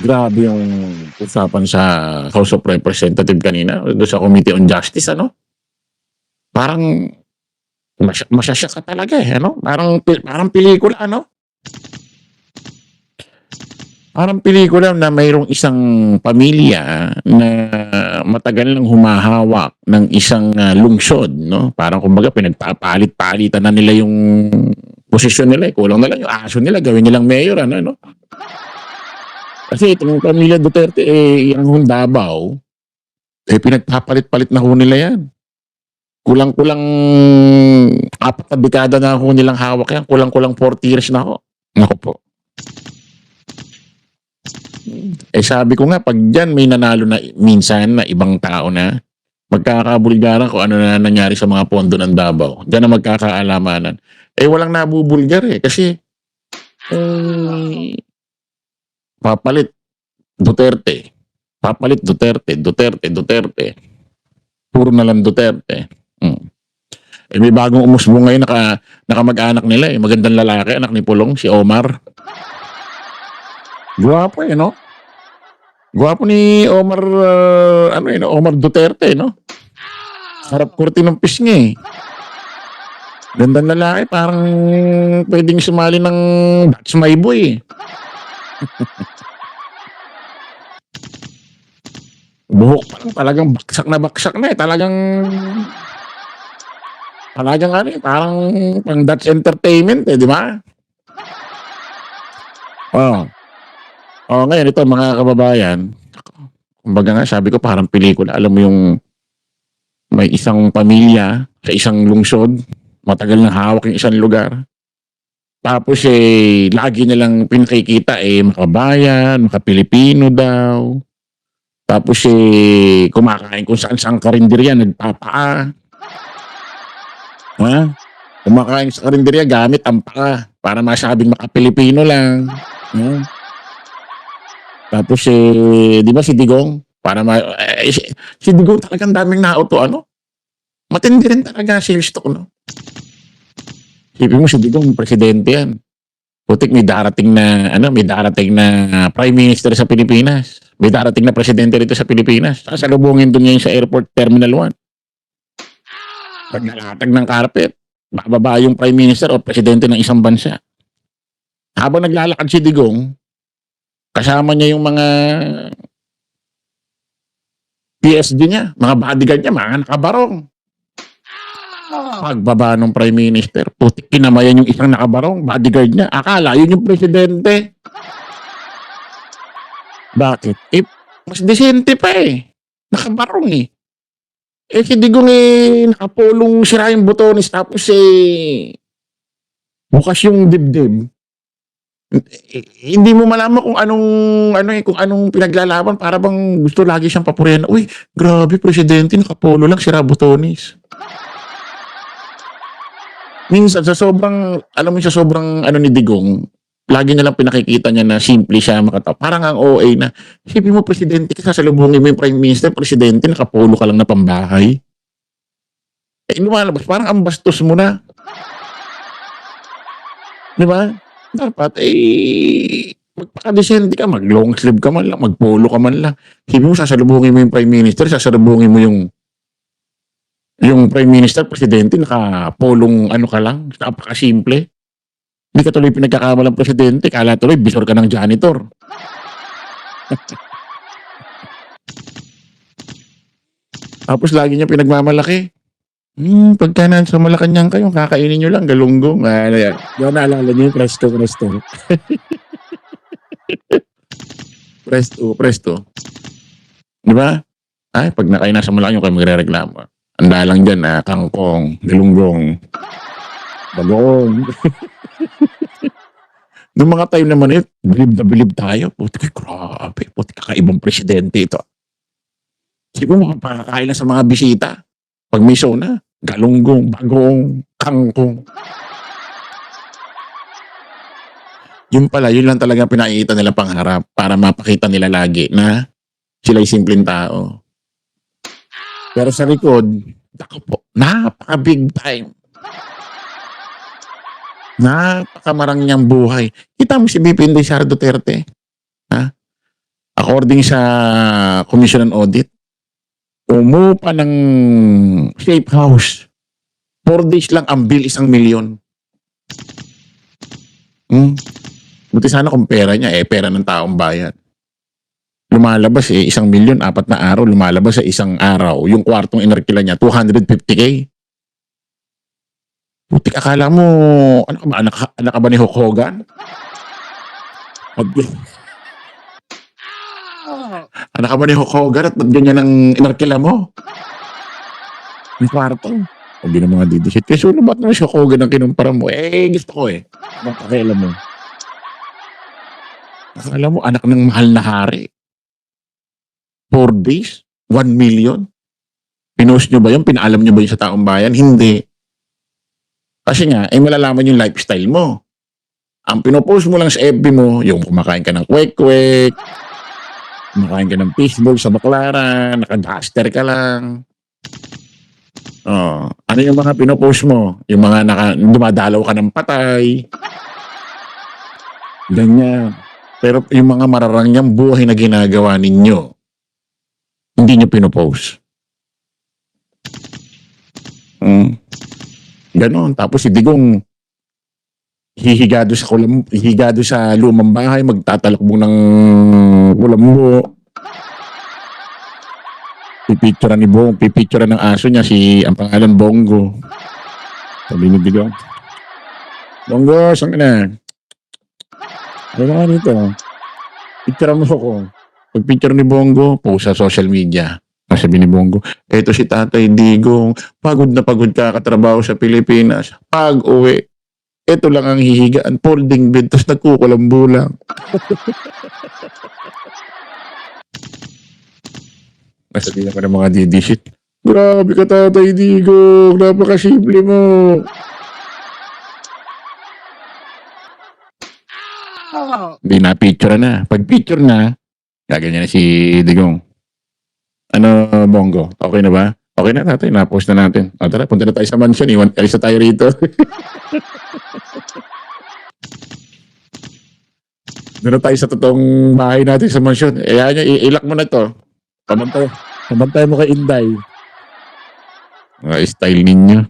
Grabe yung usapan sa House of Representative kanina, doon sa Committee on Justice, ano? Parang masya ka talaga eh, ano? Parang pelikula, ano? Parang pelikula na mayroong isang pamilya na matagal nang humahawak ng isang lungsod, no? Parang kumbaga pinagpapalit-palitan na nila yung posisyon nila eh. Kulang na lang yung aso nila, gawin nilang mayor, ano, no? Kasi itong pamilya Duterte, eh, yung Davao, eh, pinagpapalit-palit na ho nila yan. Kulang-kulang 4 na dekada na ho nilang hawak yan. Kulang-kulang 40 years na ho. Naku po. Eh sabi ko nga, pag dyan may nanalo na minsan na ibang tao na, magkakabulgaran kung ano na nangyari sa mga pondo ng Davao. Diyan na magkakaalamanan. Eh walang nabubulgar eh. Kasi, papalit Duterte. Papalit Duterte. Puro na lang Duterte. Eh may bagong umusbong ngayon, nakamag-anak nila eh. Magandang lalaki, anak ni Pulong, si Omar. Gwapo eh, no? Gwapo ni Omar, Omar Duterte, no? Harap korte ng pisngi eh. Gandang lalaki, parang pwedeng sumali ng That's My Boy eh. Buhok pa lang, talagang baksak na eh. Talagang ano eh, parang pang That's Entertainment eh, di ba? Ngayon ito mga kababayan, kumbaga nga sabi ko parang pelikula. Alam mo yung may isang pamilya sa isang lungsod, matagal nang hawak yung isang lugar. Tapos eh, lagi nilang pinakikita eh, makabayan, makapilipino daw. Tapos eh, kumakain kung saan karinderya, nagpapaa. Ha? Kumakain sa karinderya gamit ang paa para masabing makapilipino lang. Tapos eh, di ba si Digong? Si Digong talagang daming nauto, ano? Matindi rin talaga sales talk, no? Isipin mo si Digong, presidente yan. Putik, may darating na Prime Minister sa Pilipinas. May darating na presidente rito sa Pilipinas. Sasalubungin doon ngayon sa Airport Terminal 1. Pag nalatag ng carpet, bababa yung Prime Minister o presidente ng isang bansa. Habang naglalakad si Digong, kasama niya yung mga PSD niya, mga bodyguard niya, mga nakabarong. Pagbaba ng Prime Minister, putik, kinamayan yung isang nakabarong, bodyguard niya. Akala, yun yung presidente. Bakit? Eh, mas desente pa eh. Nakabarong eh. Eh, si Digong eh, nakapulong sira yung botones, tapos eh, bukas yung dibdib. Hindi mo malaman kung anong pinaglalaban, para bang gusto lagi siyang papurihan. Uy, grabe presidente, nakapolo lang, sira botones. Minsan sa sobrang ni Digong, lagi niya lang pinakikita niya na simple siya makatawa. Parang ang OA na, isipin mo presidente ka, sasalubungin mo yung prime minister, presidente, nakapolo ka lang na pambahay. Eh, lumalabas, parang ang bastos mo na. Di ba? Dapat, eh, magpakadesente ka, mag-long sleeve ka man lang, mag-polo ka man lang. Isipin mo, sasalubungin mo yung prime minister, sasalubungin mo yung prime minister, presidente, nakapolong ano ka lang, napakasimple. Hindi ka tuloy pinagkakamalang presidente, kala tuloy, bisor ka ng janitor. Tapos lagi niya pinagmamalaki. Pagka sa Malacanang kayo, kakainin nyo lang, galunggong. Yung naalala niyo yung presto. presto. Di ba? Ay, pag nakain na sa Malacanang kayo magre-reklamo. Anda lang dyan, kangkong, galunggong, bagong. Noong mga time naman bilib tayo. Puti, grabe. Puti, kakaibang presidente ito. Siguro makapakain lang sa mga bisita. Pag may show na, galunggong, bagong, kangkong. Yun lang talaga pinakikita nila pangharap para mapakita nila lagi na sila'y simpleng tao. Pero sa likod, napaka-big time. Napakamarang niyang buhay. Kita mo si BP Inday Sara Duterte. Ha? According sa Commission on Audit, umupa ng safe house. 4 days lang ang bill 1,000,000. Buti sana kung pera niya, pera ng taong bayan. Lumalabas 1,000,000, 4 na araw, lumalabas sa isang araw. Yung kwartong inarkila niya, 250K. Putik, akala mo, ano ka ba, anak ka ba ni Hulk Hogan? Anak ka ba ni Hulk Hogan at ba't ganyan ang inarkila mo? Yung kwarto. Sabi ng mga didisit, kasi ano ba't naman si Hulk Hogan ang kinumpara mo? Gusto ko Anong pakialam mo? Akala mo, anak ng mahal na hari. 4 days? 1,000,000? Pinost nyo ba yun? Pinaalam nyo ba yun sa taong bayan? Hindi. Kasi nga, malalaman yung lifestyle mo. Ang pinopost mo lang sa FB mo, yung kumakain ka ng kwek-kwek, kumakain ka ng fishball sa Baclaran, naka-duster ka lang. Ano yung mga pinopost mo? Yung mga dumadalaw ka ng patay. Ganyan. Pero yung mga mararangyang buhay na ginagawa ninyo, hindi nyo pinopost. Ganon. Tapos si Digong hihigado sa lumang bahay, magtatalakbo ng kulambo. Pipicturean ng aso niya, ang pangalan Bongo. Sabi ni Digong, Bongo, saan ka na? Ano nga nito? Picturean mo ko. Pag picture ni Bongo, post sa social media. Sabi ni Bongo, eto si Tatay Digong, pagod na pagod kakatrabaho sa Pilipinas. Pag uwi, eto lang ang hihigaan, folding bed, tapos nagkukulambo lang. Sabi naman ng mga didisit, grabe ka Tatay Digong, napakasimple mo. Hindi na picture na. Pag picture na, gaganyan na si Digong. Ano, Bongo? Okay na ba? Okay na, Tatay. Na-post na natin. Tara, punta na tayo sa mansion. Alis na tayo rito. Doon tayo sa totoong bahay natin sa mansion. Ilak mo na to. Pamantay mo kay Inday. Style ninyo.